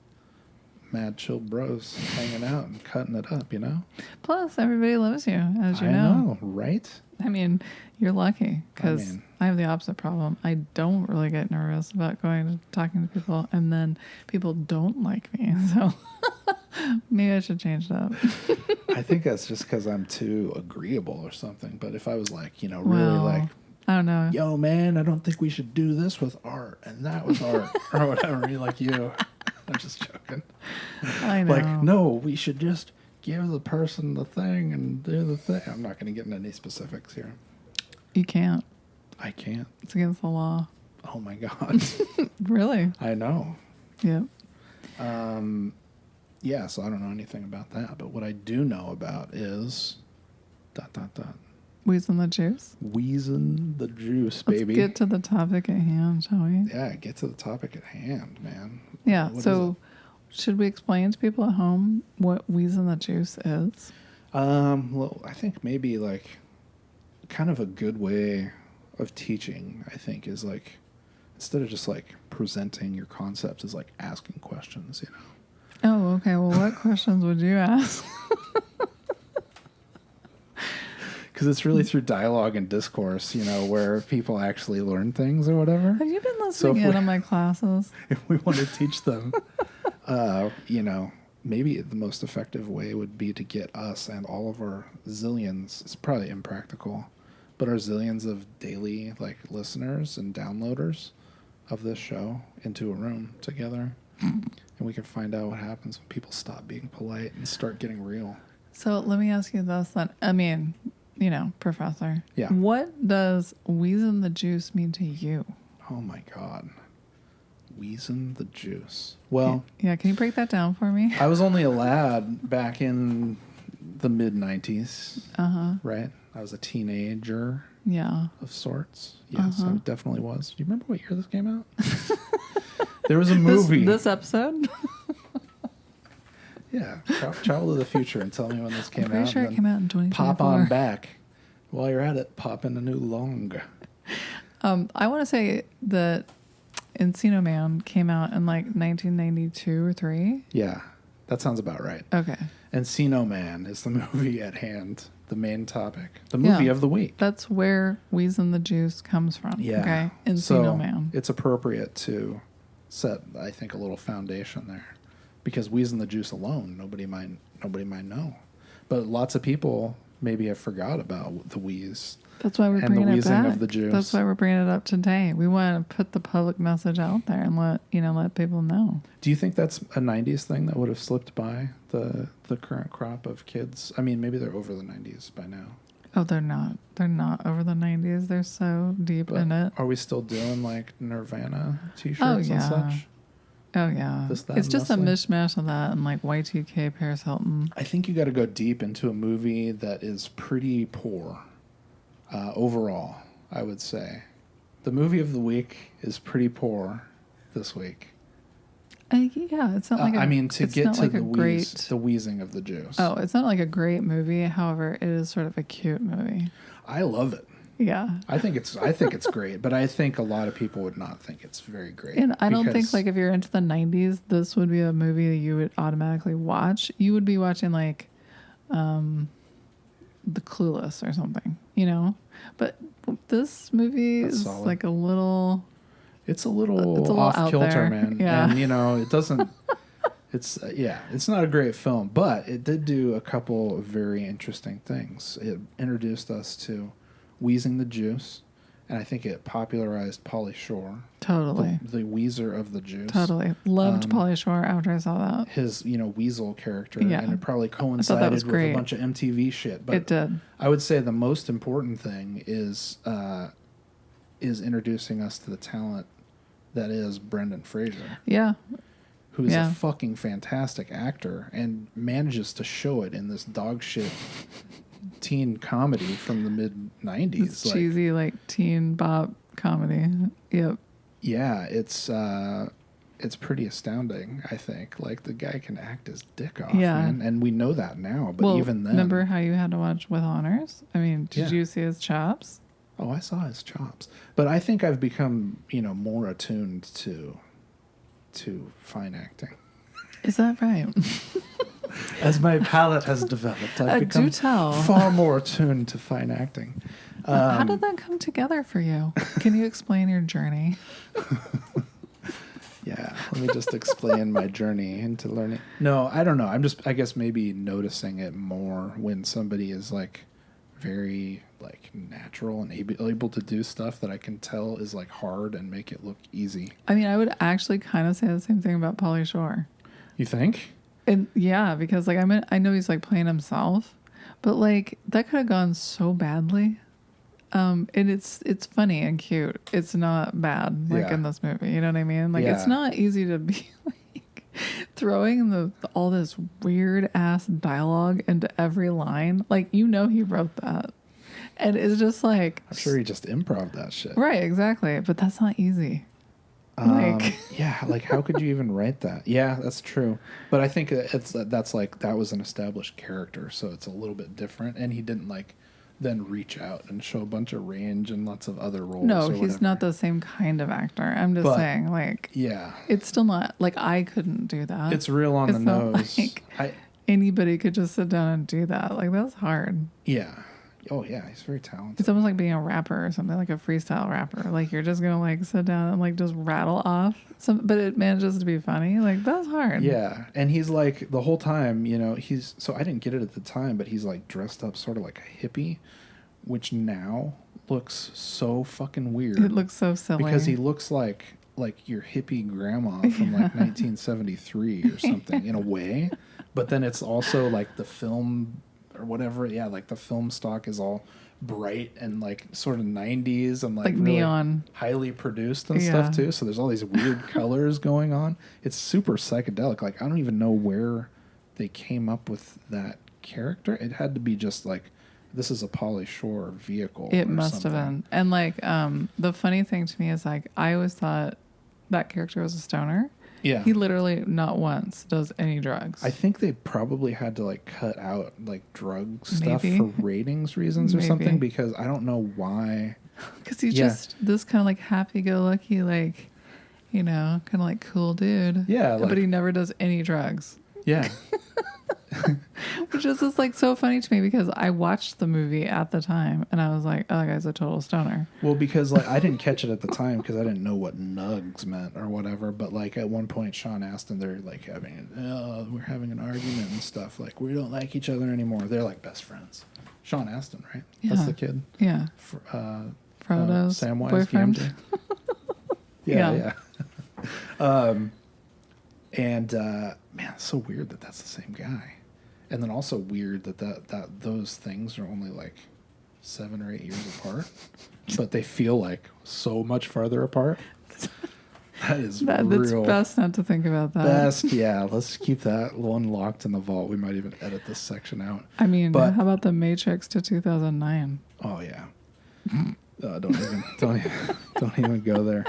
mad chill bros hanging out and cutting it up, you know? Plus, everybody loves you, as you I know. know, right? I mean, you're lucky because mean- I have the opposite problem. I don't really get nervous about going to talking to people, and then people don't like me. So maybe I should change that. I think that's just because I'm too agreeable or something. But if I was like, you know, really like, I don't know. yo, man, I don't think we should do this with art and that with art or whatever. You're like, you. I'm just joking. I know. Like, no, we should just give the person the thing and do the thing. I'm not going to get into any specifics here. You can't. I can't. It's against the law. Oh, my God. Really? I know. Yep. Yeah, so I don't know anything about that. But what I do know about is ... Weezin the juice? Weezin the juice, baby. Let's get to the topic at hand, shall we? Yeah, get to the topic at hand, man. Yeah, What so should we explain to people at home what Weezin the juice is? Well, I think maybe like kind of a good way of teaching, I think, is like instead of just like presenting your concepts, is like asking questions, you know? Oh, okay. Well, what questions would you ask? Because it's really through dialogue and discourse, you know, where people actually learn things or whatever. Have you been listening in on my classes? If we want to teach them, you know, maybe the most effective way would be to get us and all of our zillions, it's probably impractical, but our zillions of daily like listeners and downloaders of this show into a room together. And we can find out what happens when people stop being polite and start getting real. So let me ask you this then. I mean, you know, professor. Yeah. What does Weezin the juice mean to you? Oh my God. Weezin the juice. Well, yeah, can you break that down for me? I was only a lad back in the mid-90s, right? I was a teenager Yeah. of sorts. Yes, I definitely was. Do you remember what year this came out? There was a movie. This episode? Yeah, travel to the future and tell me when this came I'm pretty out. sure and it came out in 2024. Pop on back. While you're at it, pop in a new long. I want to say that Encino Man came out in like 1992 or 3. Yeah, that sounds about right. Okay. Encino Man is the movie at hand, the main topic, the movie of the week. That's where Weezin the juice comes from. Yeah. Okay. Encino So Man. it's appropriate to set, I think, a little foundation there, because Weezin the juice alone, nobody might know, but lots of people maybe have forgot about the wheeze. That's why we're and bringing the it wheezing back. of the juice. That's why we're bringing it up today. We want to put the public message out there and let people know. Do you think that's a 90s thing that would have slipped by the current crop of kids? I mean, maybe they're over the 90s by now. Oh, they're not. They're not over the 90s. They're so deep But in it. are we still doing like Nirvana t-shirts Oh, and yeah. such? Oh, yeah. This, that, It's just a mostly? mishmash of that and like Y2K Paris Hilton. I think you got to go deep into a movie that is pretty poor overall, I would say. The movie of the week is pretty poor this week. Yeah, it's not like I mean, to it's get not to like the a wheeze, great. the wheezing of the juice. Oh, it's not like a great movie. However, it is sort of a cute movie. I love it. Yeah. I think it's great, but I think a lot of people would not think it's very great. And I don't think because- like if you're into the 90s, this would be a movie that you would automatically watch. You would be watching like The Clueless or something, you know? But this movie That's is solid. like a little It's a little out off kilter, there. man. Yeah. And, you know, it doesn't... It's it's not a great film, but it did do a couple of very interesting things. It introduced us to Wheezing the Juice, and I think it popularized Pauly Shore, totally. the Weezer of the Juice. Totally. Loved Pauly Shore after I saw that. His, Weasel character, Yeah. and it probably was coincided with great. a bunch of MTV shit. But It did. I would say the most important thing is introducing us to the talent that is Brendan Fraser, Yeah. who is Yeah. a fucking fantastic actor and manages to show it in this dog shit teen comedy from the mid 90s. It's cheesy like teen bop comedy. Yep. Yeah, it's pretty astounding, I think. Like, the guy can act his dick off, Yeah. man. And we know that now, but Well, even then... remember how you had to watch With Honors? I mean, did Yeah. you see his chops? Oh, I saw his chops. But I think I've become, more attuned to fine acting. Is that right? As my palate has developed, I've become do tell. far more attuned to fine acting. How did that come together for you? Can you explain your journey? Yeah, let me just explain my journey into learning. No, I don't know. I guess maybe noticing it more when somebody is like very like natural and able to do stuff that I can tell is like hard and make it look easy. I mean, I would actually kind of say the same thing about Pauly Shore. You think? And yeah, because like I know he's like playing himself, but like that could have gone so badly. And it's funny and cute. It's not bad like in this movie. You know what I mean? Like it's not easy to be like throwing all this weird ass dialogue into every line. Like he wrote that, and it's just like I'm sure he just improv that shit. Right, exactly. But that's not easy. Yeah, like how could you even write that? Yeah, that's true. But I think that's like that was an established character, so it's a little bit different. And he didn't like then reach out and show a bunch of range and lots of other roles. No, he's not the same kind of actor. I'm just saying, like, yeah, it's still not like I couldn't do that. It's real on the nose. Like anybody could just sit down and do that. Like that's hard. Yeah. Oh yeah, he's very talented. It's almost like being a rapper or something, like a freestyle rapper. Like you're just gonna like sit down and like just rattle off some, but it manages to be funny. Like that's hard. Yeah, and he's like the whole time, he's so I didn't get it at the time, but he's like dressed up sort of like a hippie, which now looks so fucking weird. It looks so silly because he looks like your hippie grandma from like 1973 or something in a way, but then it's also like the film. Or whatever, yeah, like the film stock is all bright and like sort of 90s and like really neon, highly produced and stuff too. So there's all these weird colors going on. It's super psychedelic. Like I don't even know where they came up with that character. It had to be just like this is a Pauly Shore vehicle. It must have been. And like the funny thing to me is like I always thought that character was a stoner. Yeah. He literally not once does any drugs. I think they probably had to like cut out like drug stuff for ratings reasons or something because I don't know why. Because he's just this kind of like happy-go-lucky, like, kind of like cool dude. Yeah. Like, but he never does any drugs. Yeah. Which is just like so funny to me because I watched the movie at the time and I was like, oh, that guy's a total stoner. Well, because like I didn't catch it at the time because I didn't know what nugs meant or whatever. But like at one point, Sean asked them, they're like we're having an argument and stuff. Like we don't like each other anymore. They're like best friends. Sean Astin, right? Yeah. That's the kid. Yeah. Frodo's boyfriend. Yeah. And man, it's so weird that that's the same guy. And then also weird that those things are only like 7 or 8 years apart, but they feel like so much farther apart. That is real. It's best not to think about that. Best, yeah. Let's keep that one locked in the vault. We might even edit this section out. I mean, how about the Matrix to 2009? Oh yeah. Don't even go there.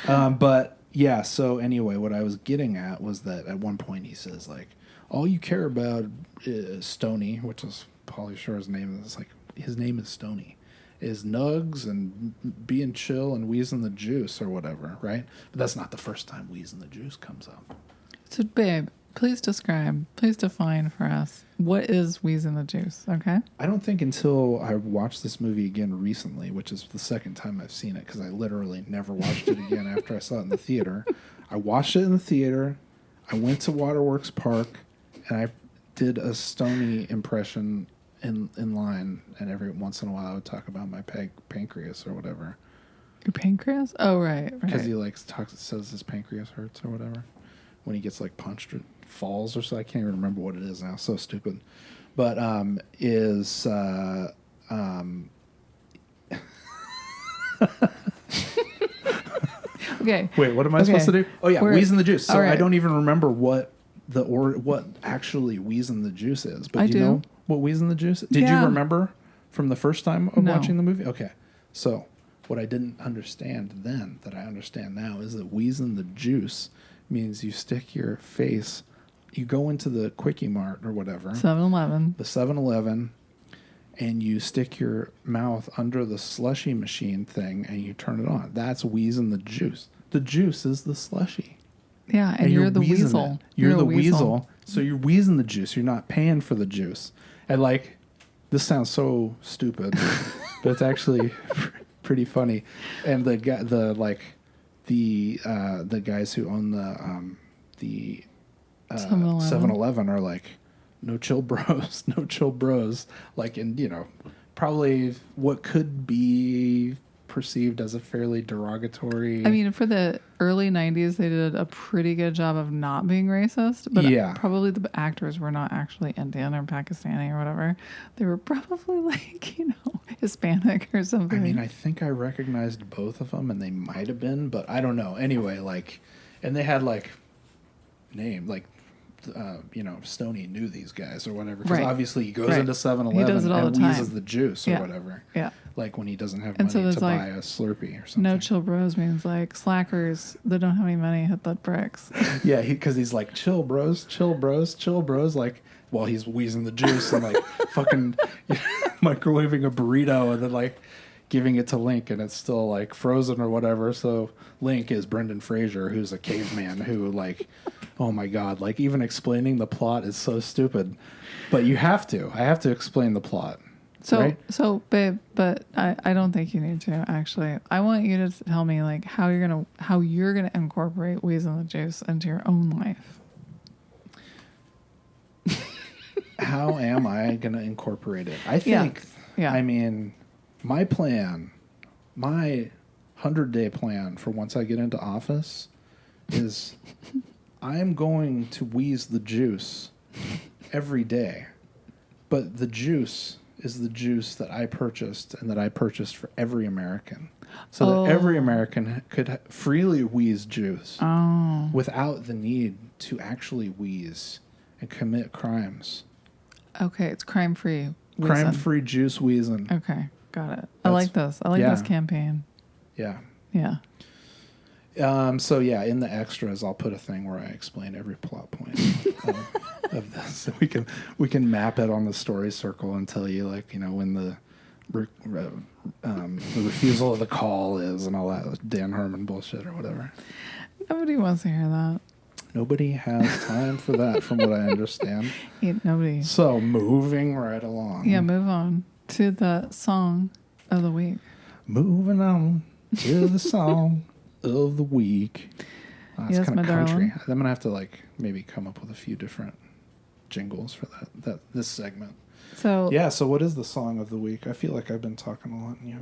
But yeah. So anyway, what I was getting at was that at one point he says like, all you care about is Stoney, which is Pauly Shore's name. It's like his name is Stoney, is nugs and being chill and Weezin the Juice or whatever, right? But that's not the first time Weezin the Juice comes up. So, babe, please define for us what is Weezin the Juice, okay? I don't think until I watched this movie again recently, which is the second time I've seen it, because I literally never watched it again after I saw it in the theater. I watched it in the theater. I went to Waterworks Park. And I did a Stoney impression in line, and every once in a while I would talk about my pancreas or whatever. Your pancreas? Oh, right. Because he like says his pancreas hurts or whatever when he gets like punched or falls or so. I can't even remember what it is now. So stupid. But Okay. Wait, what am I supposed to do? Oh yeah, Weezin the Juice. So right. I don't even remember what actually Weezin the Juice is. But do you know what Weezin the Juice is? Did you remember from the first time of watching the movie? Okay. So what I didn't understand then that I understand now is that Weezin the Juice means you stick your face, you go into the Quickie Mart or whatever. 7-Eleven. The 7-Eleven, and you stick your mouth under the slushy machine thing and you turn it on. That's Weezin the Juice. The juice is the slushy. Yeah, and you're the wheezing weasel. it. You're the weasel. So you're wheezing the juice. You're not paying for the juice. And like, this sounds so stupid, but it's actually pretty funny. And the guy, the guys who own the 7-Eleven are like, no chill bros, no chill bros. Like, and probably what could be perceived as a fairly derogatory. I mean, for the early 90s, they did a pretty good job of not being racist, but probably the actors were not actually Indian or Pakistani or whatever. They were probably like, Hispanic or something. I mean, I think I recognized both of them, and they might have been, but I don't know. Anyway, like, and they had like name, like, Stoney knew these guys or whatever. Because obviously he goes into 7-Eleven and wheezes the juice or whatever. Yeah. Like when he doesn't have money to buy a Slurpee or something. No chill bros means like slackers that don't have any money hit the bricks. Yeah, because he's like, chill bros, chill bros, chill bros. Like, while he's wheezing the juice and like fucking microwaving a burrito and then like giving it to Link and it's still like frozen or whatever. So Link is Brendan Fraser, who's a caveman who like, oh my God, like even explaining the plot is so stupid. But I have to explain the plot. So, right? So, babe, but I don't think you need to actually. I want you to tell me like how you're gonna incorporate Weezin the juice into your own life. How am I gonna incorporate it? I think. Yeah. I mean, my plan, my 100-day plan for once I get into office, is I'm going to wheeze the juice every day, but the juice is the juice that I purchased and that I purchased for every American. So that every American could freely wheeze juice without the need to actually wheeze and commit crimes. Okay, it's crime-free. Crime-free juice wheezing. Okay, got it. I like this. I like this campaign. Yeah. Yeah. So yeah, in the extras, I'll put a thing where I explain every plot point of this. So we can map it on the story circle and tell you like when the refusal of the call is and all that Dan Harmon bullshit or whatever. Nobody wants to hear that. Nobody has time for that, from what I understand. Yeah, nobody. So moving right along. Yeah, move on to the song of the week. Moving on to the song of the week. It's kind of country. Darling. I'm gonna have to like maybe come up with a few different jingles for this segment. So so what is the song of the week? I feel like I've been talking a lot and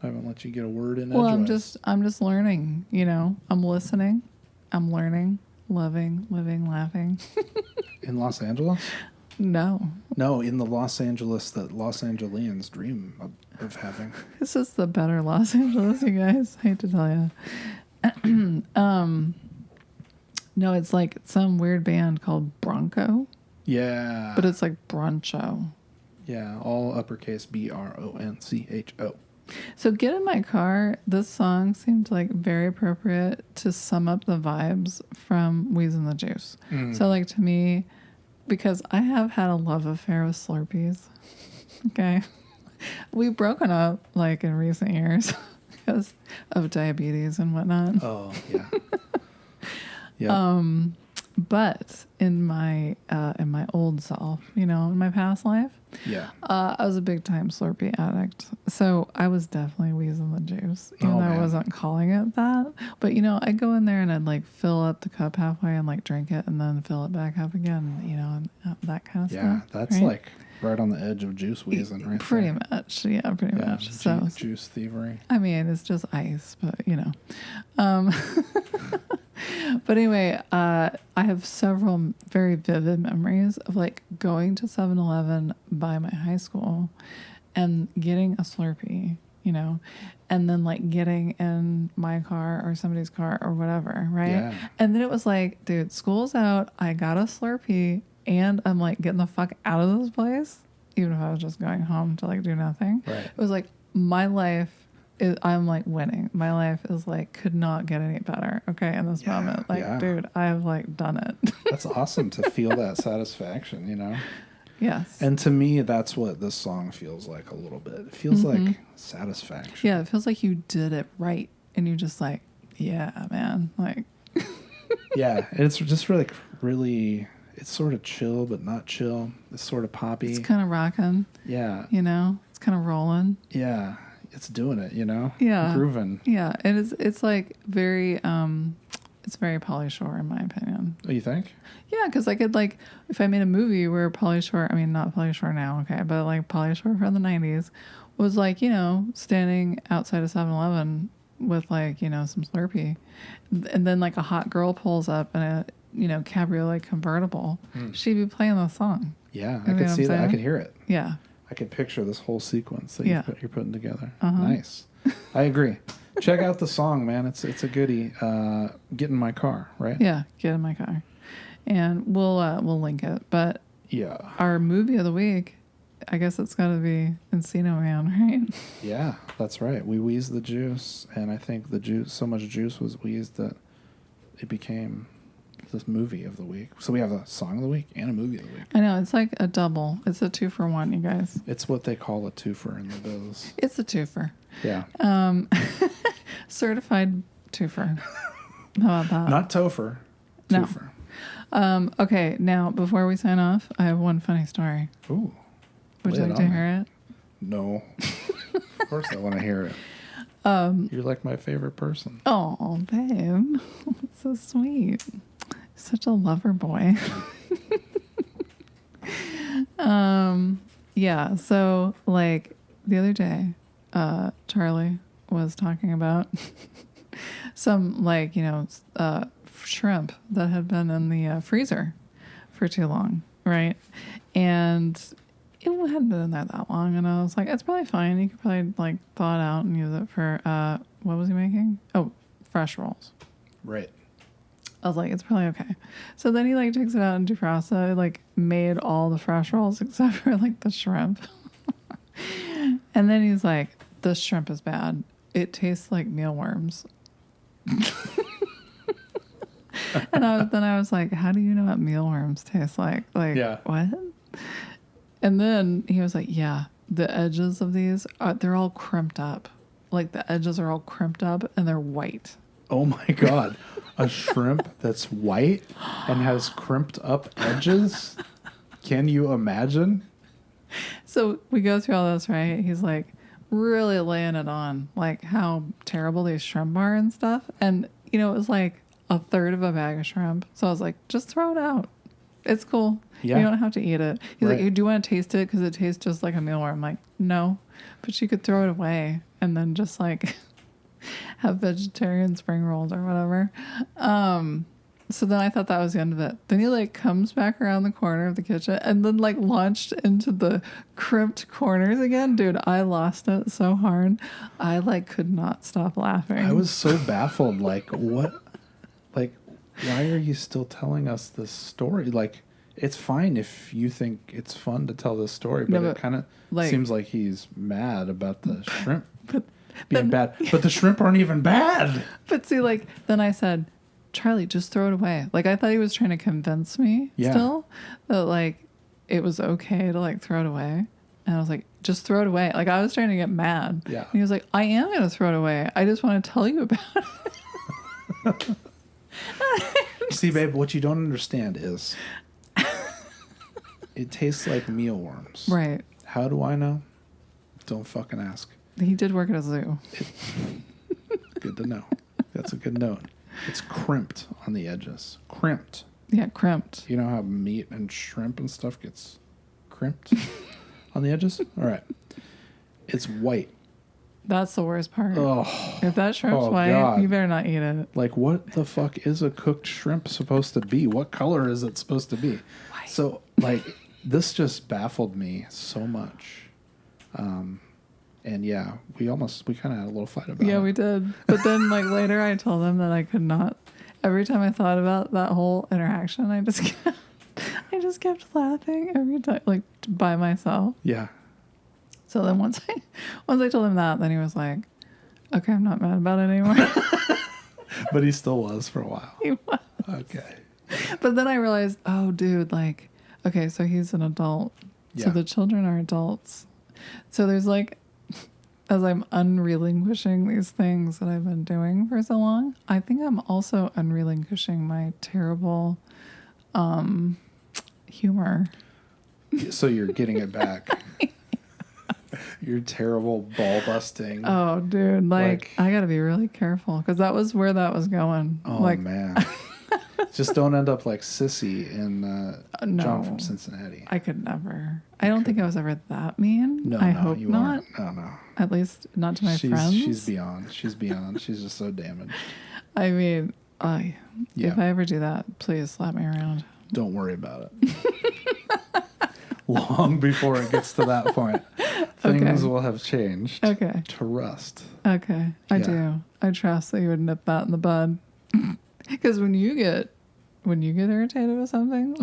I haven't let you get a word in. Well, I'm just learning. I'm listening, I'm learning, loving, living, laughing. In Los Angeles? No, in the Los Angeles that Los Angelians dream of having. This is the better Los Angeles, you guys. I hate to tell you. No, it's like some weird band called Bronco. Yeah. But it's like Broncho. Yeah, all uppercase BRONCHO. So Get in My Car, this song seemed like very appropriate to sum up the vibes from Weezin the Juice. So like to me, because I have had a love affair with Slurpees. Okay. We've broken up like in recent years because of diabetes and whatnot. Oh, yeah. Yeah. But in my old self, in my past life, I was a big time Slurpee addict. So I was definitely wheezing the juice, even though I wasn't calling it that. But I'd go in there and I'd like fill up the cup halfway and like drink it and then fill it back up again, and that kind of stuff. Yeah, that's right? like right on the edge of juice wheezing, right? Pretty much, pretty much. So juice thievery. I mean, it's just ice, but But anyway, I have several very vivid memories of like going to 7-Eleven by my high school and getting a Slurpee, and then like getting in my car or somebody's car or whatever, right? Yeah. And then it was like, dude, school's out. I got a Slurpee and I'm like getting the fuck out of this place, even if I was just going home to like do nothing. Right. It was like my life. I'm like winning. My life is like could not get any better. Okay, in this moment, like, dude, I have like done it. That's awesome to feel that satisfaction, Yes. And to me, that's what this song feels like a little bit. It feels like satisfaction. Yeah, it feels like you did it right, and you're just like, yeah, man, like. Yeah, and it's just really, it's sort of chill but not chill. It's sort of poppy. It's kind of rocking. Yeah. It's kind of rolling. Yeah. It's doing it, Yeah. Grooving. Yeah, it's like very it's very Pauly Shore in my opinion. Oh, you think? Yeah, because I could like if I made a movie where Pauly Shore, I mean not Pauly Shore now, okay, but like Pauly Shore from the 90s was like, standing outside a 7-Eleven with like, some Slurpee. And then like a hot girl pulls up in a, cabriolet convertible. She'd be playing the song. Yeah, I could see that. I could hear it. Yeah. I could picture this whole sequence that you're putting together. Uh-huh. Nice. I agree. Check out the song, man. It's a goodie. Get in my car, right? Yeah, get in my car. And we'll link it. But yeah, our movie of the week, I guess it's got to be Encino Man, right? Yeah, that's right. We wheezed the juice, and I think the juice, so much juice was wheezed that it became this movie of the week. So we have a song of the week and a movie of the week. I know, it's like a double. It's a 2-for-1, you guys. It's what they call a twofer in the biz. It's a twofer. Yeah. Certified twofer. How about that? Not topher. No. Twofer. Okay, now before we sign off, I have one funny story. Ooh. Would you like to hear it? No. Of course I want to hear it. You're like my favorite person. Oh, babe. That's so sweet. Such a lover boy. Yeah, so like the other day, Charlie was talking about some like, shrimp that had been in the freezer for too long, right? And it hadn't been in there that long, and I was like, it's probably fine. You could probably like thaw it out and use it for what was he making? Oh, fresh rolls. Right. I was like, it's probably okay. So then he like takes it out and defrosts it, like made all the fresh rolls except for like the shrimp. And then he's like, this shrimp is bad. It tastes like mealworms. And I was like, how do you know what mealworms taste like? Like, yeah. What? And then he was like, yeah, the edges of these, they're all crimped up. Like the edges are all crimped up and they're white. Oh my God. A shrimp that's white and has crimped up edges? Can you imagine? So we go through all this, right? He's like really laying it on, like how terrible these shrimp are and stuff. And, it was like a third of a bag of shrimp. So I was like, just throw it out. It's cool. Yeah. You don't have to eat it. He's like, do you want to taste it? Because it tastes just like a mealworm. I'm like, no. But you could throw it away and then just like have vegetarian spring rolls or whatever. So then I thought that was the end of it. Then he like comes back around the corner of the kitchen and then like launched into the crimped corners again. Dude, I lost it so hard. I like could not stop laughing. I was so baffled. Like, what? Like, why are you still telling us this story? Like, it's fine if you think it's fun to tell this story, but it kind of seems like he's mad about the shrimp being bad. But the shrimp aren't even bad. But see, like, then I said, Charlie, just throw it away. Like, I thought he was trying to convince me still that, like, it was okay to, like, throw it away. And I was like, just throw it away. Like, I was trying to get mad. Yeah. And he was like, I am going to throw it away. I just want to tell you about it. See, babe, what you don't understand is it tastes like mealworms. Right. How do I know? Don't fucking ask. He did work at a zoo. Good to know. That's a good note. It's crimped on the edges. Crimped. Yeah, crimped. You know how meat and shrimp and stuff gets crimped on the edges? All right. It's white. That's the worst part. Oh, if that shrimp's white, God. You better not eat it. Like, what the fuck is a cooked shrimp supposed to be? What color is it supposed to be? White. So, like, this just baffled me so much. And yeah, we kind of had a little fight about it. Yeah, we did. But then, like, later I told him that I could not. Every time I thought about that whole interaction, I just kept laughing every time, like, by myself. Yeah. So then once I told him that, then he was like, okay, I'm not mad about it anymore. But he still was for a while. He was. Okay. But then I realized, oh, dude, like, okay, so he's an adult. Yeah. So the children are adults. So there's like as I'm unrelinquishing these things that I've been doing for so long, I think I'm also unrelinquishing my terrible humor. So you're getting it back. You're terrible ball busting. Oh, dude. Like I got to be really careful because that was where that was going. Oh, like, man. Just don't end up like Sissy in no, John from Cincinnati. I could never. I don't think I was ever that mean. No, I no, hope you not. aren't. No, no. At least not to my friends. She's beyond. She's beyond. She's just so damaged. I mean, if I ever do that, please slap me around. Don't worry about it. Long before it gets to that point, things will have changed. Okay. To rust. Okay. I do. I trust that you would nip that in the bud. Because when you get irritated with something,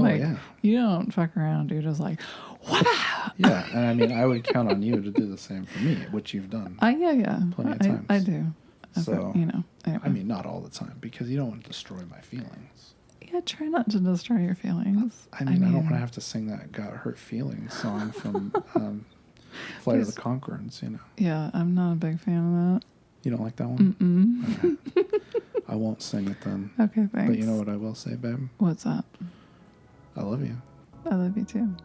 you don't fuck around. You're just like, what? Yeah, and I mean, I would count on you to do the same for me, which you've done. Yeah. Plenty of times. I do. So, anyway. I mean, not all the time, because you don't want to destroy my feelings. Yeah, try not to destroy your feelings. I mean, I don't want to have to sing that "Got Hurt Feelings" song from Flight of the Conchords, you know. Yeah, I'm not a big fan of that. You don't like that one? Mm-mm. Okay. I won't sing it then. Okay, thanks. But you know what I will say, babe? What's up? I love you. I love you too.